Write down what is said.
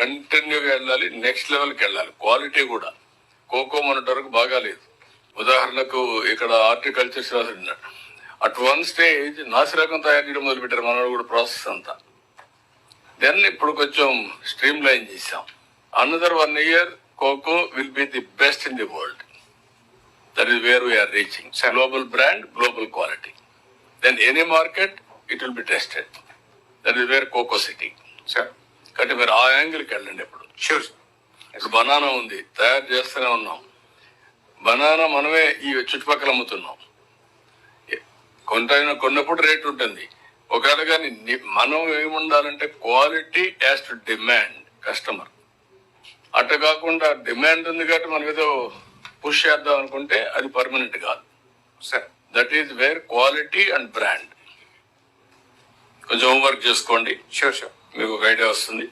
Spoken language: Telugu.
కంటిన్యూగా వెళ్ళాలి, నెక్స్ట్ లెవెల్కి వెళ్ళాలి. క్వాలిటీ కూడా కోకో మొన్నటి వరకు బాగాలేదు. ఉదాహరణకు ఇక్కడ హార్టికల్చర్ రాసిన్నాడు, అట్ వన్ స్టేజ్ నాసిరకం తయారు చేయడం మొదలుపెట్టారు మనోడు కూడా, ప్రాసెస్ అంతా. దెన్ ఇప్పుడు కొంచెం స్ట్రీమ్ లైన్ చేసాం. Another 1 year cocoa will be the best in the world. That is where we are reaching. Global brand, global quality. Then any market it will be tested. That is where cocoa city. Sir కాబట్టి మీరు ఆ యాంగిల్కి వెళ్ళండి. ఇప్పుడు షూర్ సార్. ఇప్పుడు బనానా ఉంది, తయారు చేస్తూనే ఉన్నాం. బనానా మనమే ఈ చుట్టుపక్కల అమ్ముతున్నాం. కొన్నప్పుడు రేట్ ఉంటుంది ఒకవేళ, కానీ మనం ఏముండాలంటే quality as to demand customer. అట్ట కాకుండా డిమాండ్ ఉంది కాబట్టి మనం ఏదో పుష్ చేద్దాం అనుకుంటే అది పర్మనెంట్ కాదు sir. That is wear quality and brand. కొంచెం హోంవర్క్ చేసుకోండి, షూర్ షూర్. మీకు ఒక ఐడియా వస్తుంది.